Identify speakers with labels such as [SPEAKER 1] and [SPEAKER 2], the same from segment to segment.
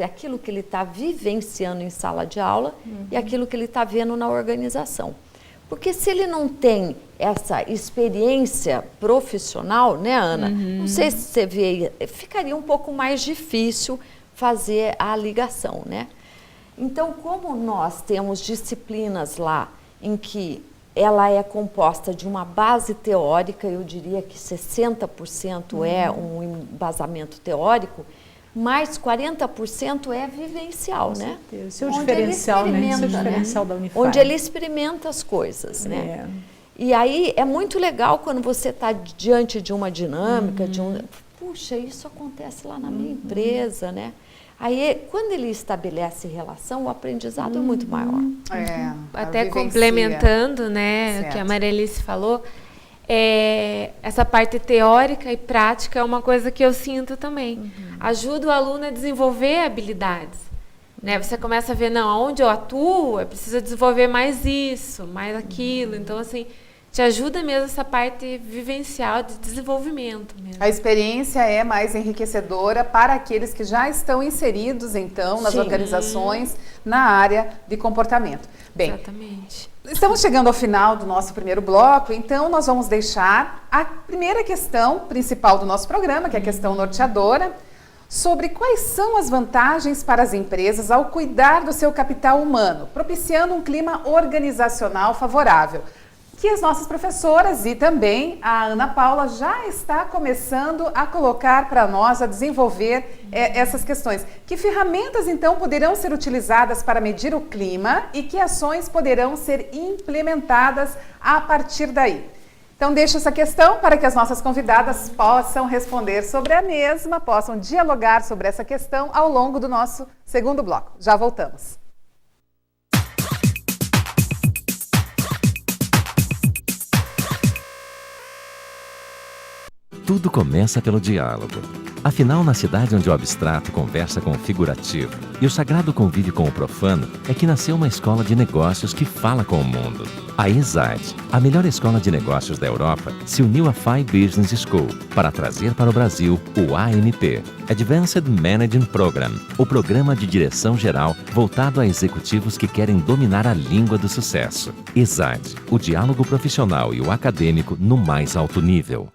[SPEAKER 1] entre aquilo que ele está vivenciando em sala de aula e aquilo que ele está vendo na organização. Porque se ele não tem essa experiência profissional, né, Ana? Não sei se você vê, ficaria um pouco mais difícil fazer a ligação, né? Então, como nós temos disciplinas lá em que ela é composta de uma base teórica, eu diria que 60% é um embasamento teórico, mais 40% é vivencial, né?
[SPEAKER 2] Esse é o diferencial, né? Esse é o diferencial da Unify.
[SPEAKER 1] Onde ele experimenta as coisas, né? E aí é muito legal quando você está diante de uma dinâmica, puxa, isso acontece lá na minha empresa, né? Aí, quando ele estabelece relação, o aprendizado é muito maior.
[SPEAKER 3] Até complementando, né, o que a Marialice falou, essa parte teórica e prática é uma coisa que eu sinto também. Ajuda o aluno a desenvolver habilidades. Né? Você começa a ver, não, onde eu atuo, eu preciso desenvolver mais isso, mais aquilo. Então, assim, te ajuda mesmo essa parte vivencial de desenvolvimento mesmo.
[SPEAKER 4] A experiência é mais enriquecedora para aqueles que já estão inseridos, então, nas organizações, na área de comportamento. Bem,
[SPEAKER 3] exatamente.
[SPEAKER 4] Estamos chegando ao final do nosso primeiro bloco, então nós vamos deixar a primeira questão principal do nosso programa, que é a questão norteadora, sobre quais são as vantagens para as empresas ao cuidar do seu capital humano, propiciando um clima organizacional favorável, que as nossas professoras e também a Ana Paula já está começando a colocar para nós, a desenvolver essas questões. Que ferramentas, então, poderão ser utilizadas para medir o clima e que ações poderão ser implementadas a partir daí? Então, deixo essa questão para que as nossas convidadas possam responder sobre a mesma, possam dialogar sobre essa questão ao longo do nosso segundo bloco. Já voltamos.
[SPEAKER 5] Tudo começa pelo diálogo. Afinal, na cidade onde o abstrato conversa com o figurativo e o sagrado convive com o profano, é que nasceu uma escola de negócios que fala com o mundo. A ESAD, a melhor escola de negócios da Europa, se uniu à FI Business School para trazer para o Brasil o AMP, Advanced Managing Program, o programa de direção geral voltado a executivos que querem dominar a língua do sucesso. ESAD, o diálogo profissional e o acadêmico no mais alto nível.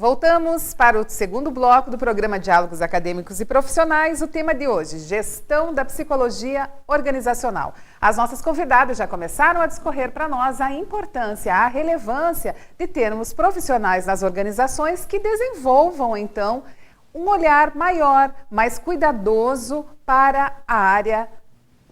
[SPEAKER 4] Voltamos para o segundo bloco do programa Diálogos Acadêmicos e Profissionais. O tema de hoje, gestão da psicologia organizacional. As nossas convidadas já começaram a discorrer para nós a importância, a relevância de termos profissionais nas organizações que desenvolvam, então, um olhar maior, mais cuidadoso para a área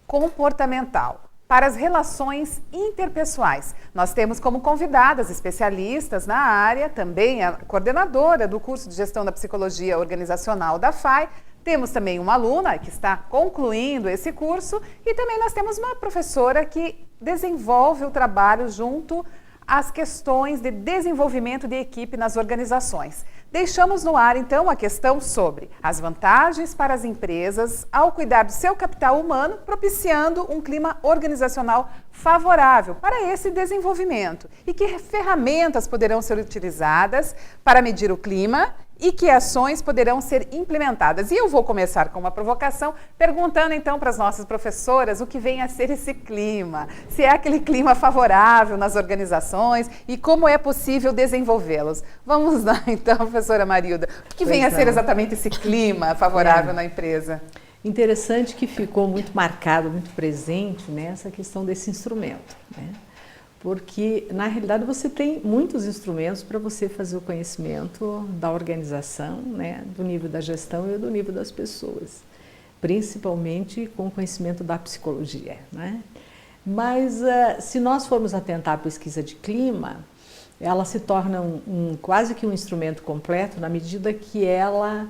[SPEAKER 4] comportamental, para as relações interpessoais. Nós temos como convidadas especialistas na área, também a coordenadora do curso de Gestão da Psicologia Organizacional da FI, temos também uma aluna que está concluindo esse curso e também nós temos uma professora que desenvolve o trabalho junto às questões de desenvolvimento de equipe nas organizações. Deixamos no ar, então, a questão sobre as vantagens para as empresas ao cuidar do seu capital humano, propiciando um clima organizacional favorável para esse desenvolvimento. E que ferramentas poderão ser utilizadas para medir o clima e que ações poderão ser implementadas. E eu vou começar com uma provocação, perguntando então para as nossas professoras o que vem a ser esse clima, se é aquele clima favorável nas organizações e como é possível desenvolvê-los. Vamos lá então, professora Marilda, o que vem a ser exatamente esse clima favorável na empresa?
[SPEAKER 2] Interessante que ficou muito marcado, muito presente, né, essa questão desse instrumento, né? Porque, na realidade, você tem muitos instrumentos para você fazer o conhecimento da organização, né, do nível da gestão e do nível das pessoas, principalmente com o conhecimento da psicologia, né? Mas, se nós formos atentar à pesquisa de clima, ela se torna quase que um instrumento completo na medida que ela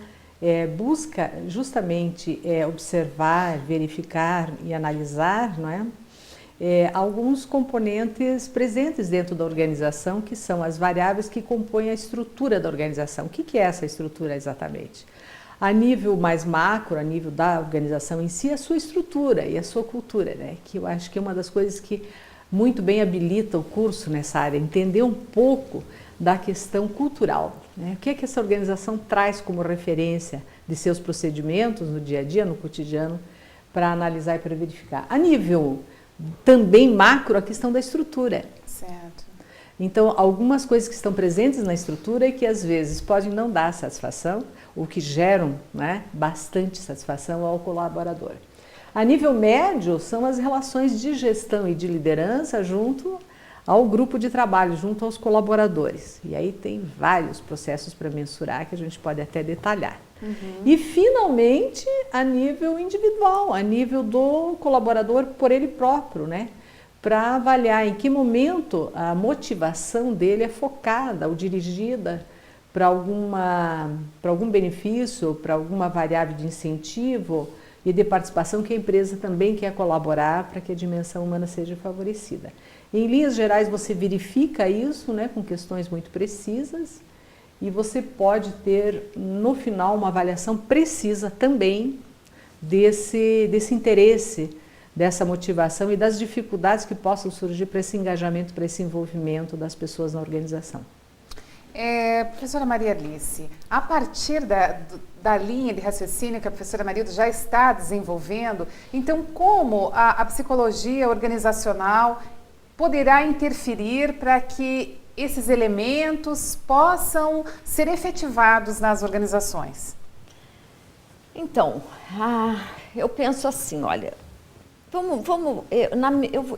[SPEAKER 2] busca justamente observar, verificar e analisar, não é? Alguns componentes presentes dentro da organização, que são as variáveis que compõem a estrutura da organização. O que é essa estrutura exatamente? A nível mais macro, a nível da organização em si, a sua estrutura e a sua cultura, né? Que eu acho que é uma das coisas que muito bem habilita o curso nessa área, entender um pouco da questão cultural, né? O que é que essa organização traz como referência de seus procedimentos no dia a dia, no cotidiano, para analisar e para verificar. A nível também macro, a questão da estrutura.
[SPEAKER 4] Certo.
[SPEAKER 2] Então, algumas coisas que estão presentes na estrutura e que às vezes podem não dar satisfação, ou que geram, né, bastante satisfação ao colaborador. A nível médio, são as relações de gestão e de liderança junto ao grupo de trabalho, junto aos colaboradores. E aí tem vários processos para mensurar que a gente pode até detalhar. E, finalmente, a nível individual, a nível do colaborador por ele próprio, né? Para avaliar em que momento a motivação dele é focada ou dirigida para algum benefício, para alguma variável de incentivo e de participação que a empresa também quer colaborar para que a dimensão humana seja favorecida. Em linhas gerais, você verifica isso, né, com questões muito precisas, e você pode ter, no final, uma avaliação precisa também desse interesse, dessa motivação e das dificuldades que possam surgir para esse engajamento, para esse envolvimento das pessoas na organização.
[SPEAKER 4] Professora Maria Alice, a partir da linha de raciocínio que a professora Marilda já está desenvolvendo, então como a psicologia organizacional poderá interferir para que esses elementos possam ser efetivados nas organizações?
[SPEAKER 1] Então, eu penso assim, olha,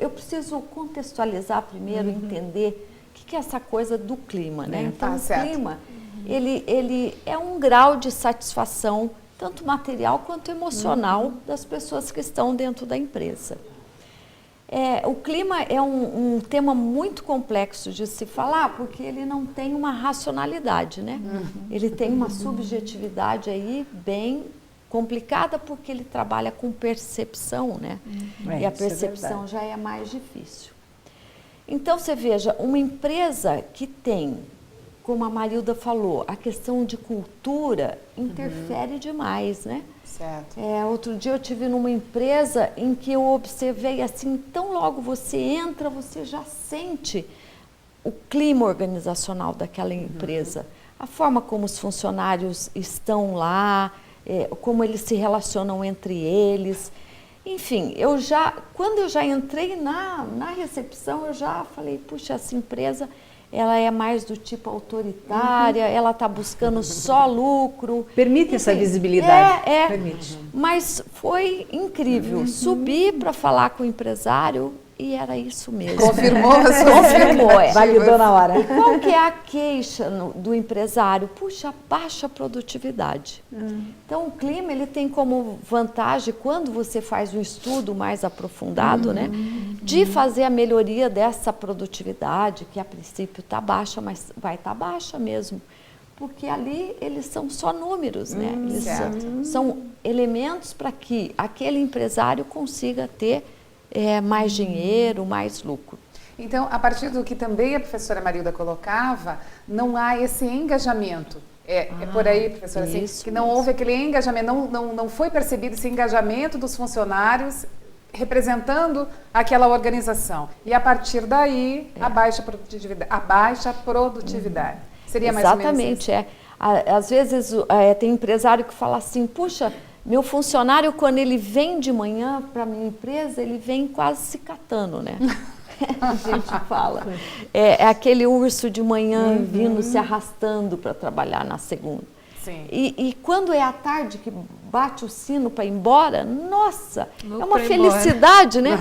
[SPEAKER 1] eu preciso contextualizar primeiro, entender o que é essa coisa do clima, né? Então, o clima, ele é um grau de satisfação, tanto material quanto emocional, das pessoas que estão dentro da empresa. O clima é um tema muito complexo de se falar, porque ele não tem uma racionalidade, né? Ele tem uma subjetividade aí bem complicada, porque ele trabalha com percepção, né? E a percepção já é mais difícil. Então, você veja, uma empresa que tem, como a Marilda falou, a questão de cultura interfere demais, né?
[SPEAKER 4] Certo.
[SPEAKER 1] Outro dia eu estive numa empresa em que eu observei assim, tão logo você entra, você já sente o clima organizacional daquela empresa. A forma como os funcionários estão lá, como eles se relacionam entre eles. Enfim, quando eu já entrei na recepção, eu já falei, puxa, essa empresa, ela é mais do tipo autoritária, ela está buscando só lucro.
[SPEAKER 2] Permite essa visibilidade.
[SPEAKER 1] Permite. Mas foi incrível. Subi para falar com o empresário e era isso mesmo.
[SPEAKER 4] Confirmou?
[SPEAKER 1] Confirmou,
[SPEAKER 2] Validou na hora.
[SPEAKER 1] E qual que é a queixa do empresário? Puxa, baixa produtividade. Então, o clima, ele tem como vantagem, quando você faz um estudo mais aprofundado, né, de fazer a melhoria dessa produtividade, que a princípio está baixa, mas vai estar baixa mesmo. Porque ali eles são só números, né? Eles são elementos para que aquele empresário consiga ter mais dinheiro, mais lucro.
[SPEAKER 4] Então, a partir do que também a professora Marilda colocava, não há esse engajamento. É por aí, professora, assim, que não houve aquele engajamento, não foi percebido esse engajamento dos funcionários representando aquela organização. E a partir daí, a baixa produtividade. Seria mais ou menos isso?
[SPEAKER 1] Exatamente, Às vezes tem empresário que fala assim, puxa, meu funcionário, quando ele vem de manhã para a minha empresa, ele vem quase se catando, né? A gente fala. É aquele urso de manhã vindo se arrastando para trabalhar na segunda.
[SPEAKER 4] Sim.
[SPEAKER 1] E quando é à tarde que bate o sino para ir embora, nossa, é uma felicidade, né?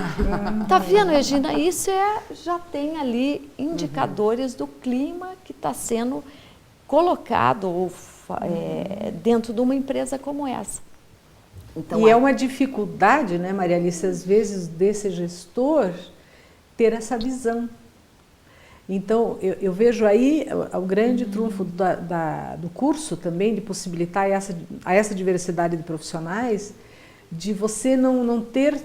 [SPEAKER 1] Tá vendo, Regina? Isso já tem ali indicadores do clima que está sendo colocado dentro de uma empresa como essa. Então,
[SPEAKER 2] é uma dificuldade, né, Maria Alice, às vezes, desse gestor ter essa visão. Então, eu vejo aí o grande trunfo do curso também, de possibilitar essa diversidade de profissionais, de você não ter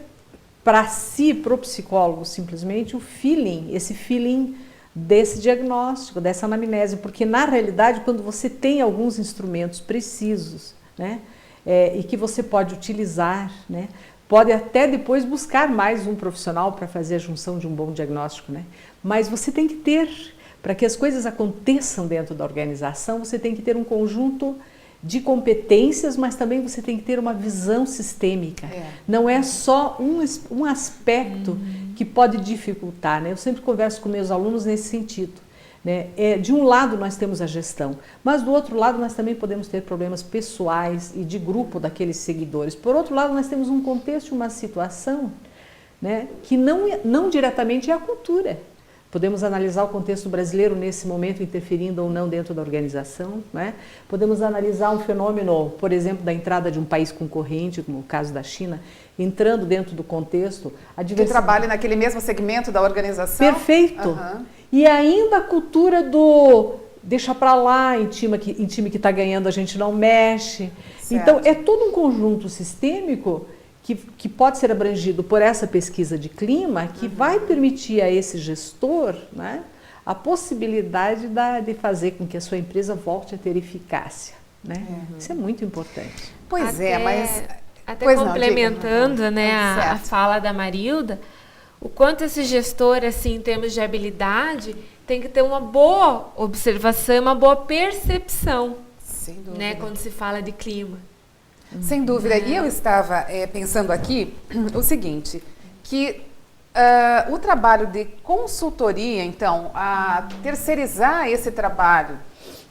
[SPEAKER 2] para si, para o psicólogo, simplesmente esse feeling desse diagnóstico, dessa anamnese, porque na realidade, quando você tem alguns instrumentos precisos né? E que você pode utilizar, né? Pode até depois buscar mais um profissional para fazer a junção de um bom diagnóstico, né? Mas você tem que ter, para que as coisas aconteçam dentro da organização, você tem que ter um conjunto de competências, mas também você tem que ter uma visão sistêmica. Não é só um aspecto que pode dificultar, né? Eu sempre converso com meus alunos nesse sentido. Né? De um lado nós temos a gestão, mas do outro lado nós também podemos ter problemas pessoais e de grupo daqueles seguidores. Por outro lado, nós temos um contexto, uma situação, né, que não diretamente é a cultura. Podemos analisar o contexto brasileiro nesse momento interferindo ou não dentro da organização, né? Podemos analisar um fenômeno, por exemplo, da entrada de um país concorrente, como o caso da China, entrando dentro do contexto.
[SPEAKER 4] Que trabalha naquele mesmo segmento da organização?
[SPEAKER 2] Perfeito. E ainda a cultura do deixa para lá, em time que está ganhando a gente não mexe. Certo. Então é todo um conjunto sistêmico que pode ser abrangido por essa pesquisa de clima, que vai permitir a esse gestor, né, a possibilidade de fazer com que a sua empresa volte a ter eficácia. Né? Isso é muito importante.
[SPEAKER 4] Pois mas...
[SPEAKER 3] Até complementando né, a fala da Marilda, o quanto esse gestor, assim, em termos de habilidade, tem que ter uma boa observação, uma boa percepção,
[SPEAKER 4] sem dúvida,
[SPEAKER 3] né, quando se fala de clima.
[SPEAKER 4] Sem dúvida. E eu estava pensando aqui o seguinte, que o trabalho de consultoria, então, a terceirizar esse trabalho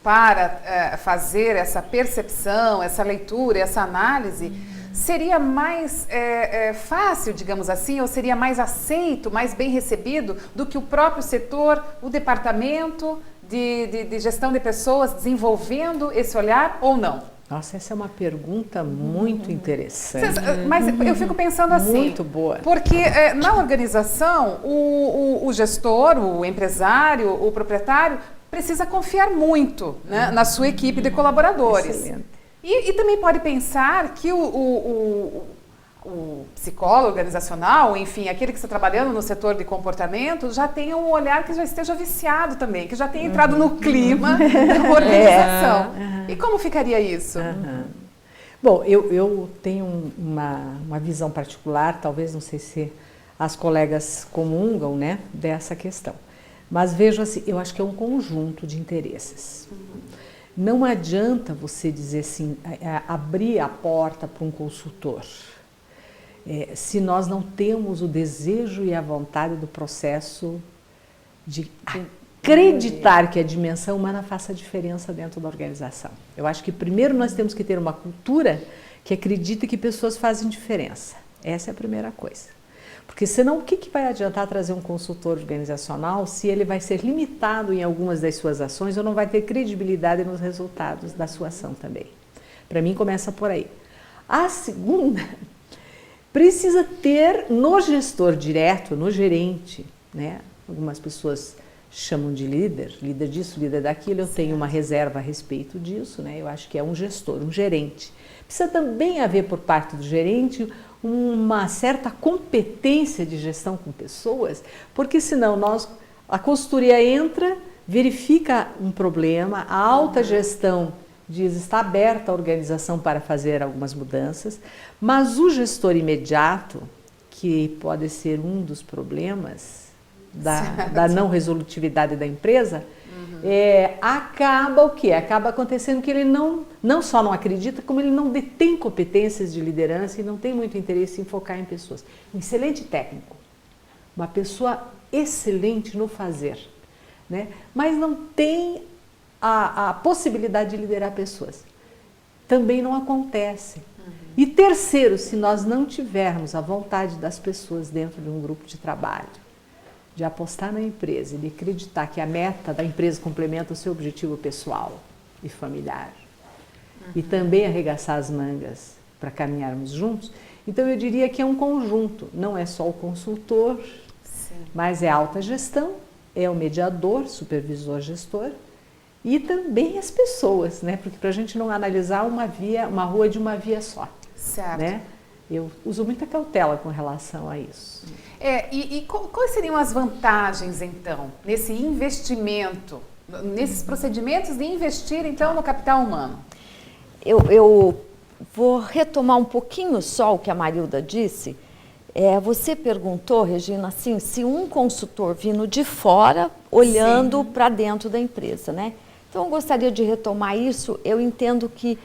[SPEAKER 4] para fazer essa percepção, essa leitura, essa análise, seria mais fácil, digamos assim, ou seria mais aceito, mais bem recebido do que o próprio setor, o departamento de gestão de pessoas desenvolvendo esse olhar ou não?
[SPEAKER 2] Nossa, essa é uma pergunta muito interessante.
[SPEAKER 4] Mas eu fico pensando assim...
[SPEAKER 2] Muito boa.
[SPEAKER 4] Porque na organização, o gestor, o empresário, o proprietário, precisa confiar muito, né, na sua equipe de colaboradores.
[SPEAKER 2] Excelente.
[SPEAKER 4] E também pode pensar que o psicólogo organizacional, enfim, aquele que está trabalhando no setor de comportamento, já tenha um olhar que já esteja viciado também, que já tenha entrado no clima da organização. E como ficaria isso?
[SPEAKER 2] Bom, eu tenho uma visão particular, talvez, não sei se as colegas comungam, né, dessa questão. Mas vejo assim, eu acho que é um conjunto de interesses. Não adianta você dizer assim, abrir a porta para um consultor, se nós não temos o desejo e a vontade do processo de acreditar que a dimensão humana faça a diferença dentro da organização. Eu acho que primeiro nós temos que ter uma cultura que acredita que pessoas fazem diferença. Essa é a primeira coisa. Porque senão o que vai adiantar trazer um consultor organizacional se ele vai ser limitado em algumas das suas ações ou não vai ter credibilidade nos resultados da sua ação também. Para mim começa por aí. A segunda, precisa ter no gestor direto, no gerente, né? Algumas pessoas chamam de líder disso, líder daquilo, eu tenho uma reserva a respeito disso, né? Eu acho que é um gestor, um gerente. Precisa também haver por parte do gerente uma certa competência de gestão com pessoas, porque senão a consultoria entra, verifica um problema, a alta gestão diz está aberta a organização para fazer algumas mudanças, mas o gestor imediato, que pode ser um dos problemas da não resolutividade da empresa, acaba o quê? Acaba acontecendo que ele não só não acredita, como ele não detém competências de liderança e não tem muito interesse em focar em pessoas. Um excelente técnico, uma pessoa excelente no fazer, né? Mas não tem a possibilidade de liderar pessoas. Também não acontece. E terceiro, se nós não tivermos a vontade das pessoas dentro de um grupo de trabalho, de apostar na empresa e de acreditar que a meta da empresa complementa o seu objetivo pessoal e familiar, e também arregaçar as mangas para caminharmos juntos, então eu diria que é um conjunto, não é só o consultor, mas é a alta gestão, é o mediador, supervisor, gestor, e também as pessoas, né? Porque para a gente não analisar uma rua de uma via só.
[SPEAKER 4] Certo.
[SPEAKER 2] Né? Eu uso muita cautela com relação a isso.
[SPEAKER 4] E quais seriam as vantagens, então, nesse investimento, nesses procedimentos de investir, então, no capital humano?
[SPEAKER 1] Eu vou retomar um pouquinho só o que a Marilda disse. Você perguntou, Regina, assim, se um consultor vindo de fora, olhando para dentro da empresa, né? Então, eu gostaria de retomar isso. Eu entendo que,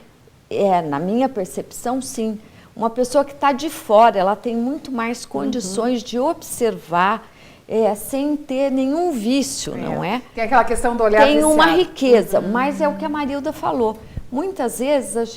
[SPEAKER 1] na minha percepção, sim, uma pessoa que está de fora, ela tem muito mais condições de observar, sem ter nenhum vício, não é?
[SPEAKER 4] Tem aquela questão do olhar
[SPEAKER 1] Tem
[SPEAKER 4] viciado.
[SPEAKER 1] uma riqueza, mas é o que a Marilda falou. Muitas vezes,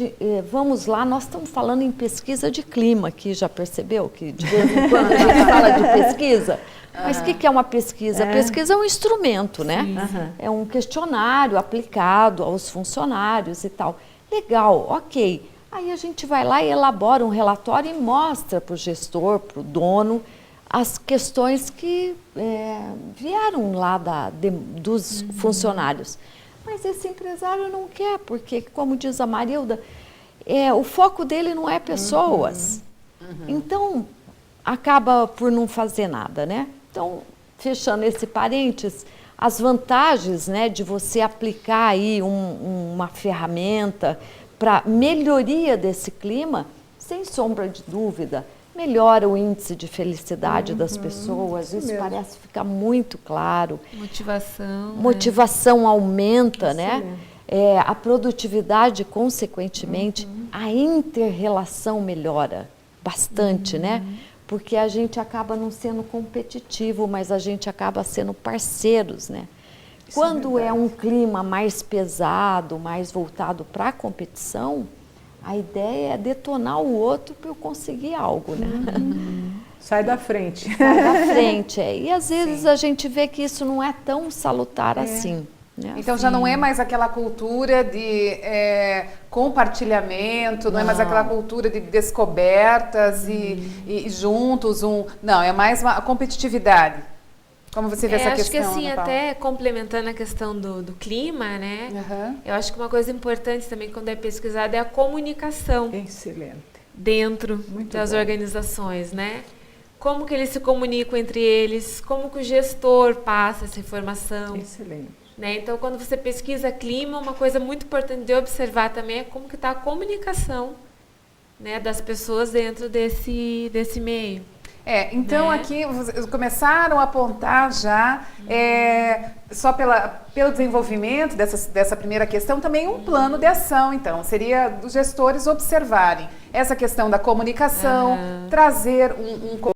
[SPEAKER 1] vamos lá, nós estamos falando em pesquisa de clima aqui, já percebeu que de vez em quando a gente fala de pesquisa? Mas o que é uma pesquisa? A pesquisa é um instrumento, né? É um questionário aplicado aos funcionários e tal. Legal, ok. Aí a gente vai lá e elabora um relatório e mostra para o gestor, para o dono, as questões que vieram lá dos funcionários. Mas esse empresário não quer, porque, como diz a Marilda, o foco dele não é pessoas. Então, acaba por não fazer nada, né? Então, fechando esse parênteses, as vantagens, né, de você aplicar aí uma ferramenta para melhoria desse clima, sem sombra de dúvida, melhora o índice de felicidade das pessoas, isso parece ficar muito claro. Motivação aumenta, né? A produtividade, consequentemente, a inter-relação melhora bastante, né? Porque a gente acaba não sendo competitivo, mas a gente acaba sendo parceiros, né? Quando é um clima mais pesado, mais voltado para a competição, a ideia é detonar o outro para eu conseguir algo, né?
[SPEAKER 2] Sai da frente.
[SPEAKER 1] Sai da frente, E às vezes a gente vê que isso não é tão salutar assim. Né?
[SPEAKER 4] Então já não é mais aquela cultura de compartilhamento, não é mais aquela cultura de descobertas e juntos Não, é mais a competitividade. Como você vê essa
[SPEAKER 3] acho
[SPEAKER 4] questão?
[SPEAKER 3] Acho que assim,
[SPEAKER 4] Ana Paula?
[SPEAKER 3] até complementando a questão do clima, né? Eu acho que uma coisa importante também quando é pesquisado é a comunicação.
[SPEAKER 2] Excelente.
[SPEAKER 3] Dentro das organizações, né? Como que eles se comunicam entre eles, como que o gestor passa essa informação.
[SPEAKER 2] Excelente.
[SPEAKER 3] Né? Então, quando você pesquisa clima, uma coisa muito importante de observar também é como que está a comunicação, né, das pessoas dentro desse meio.
[SPEAKER 4] Então aqui vocês começaram a apontar já, só pelo desenvolvimento dessa primeira questão, também um plano de ação, então, seria dos gestores observarem essa questão da comunicação, trazer um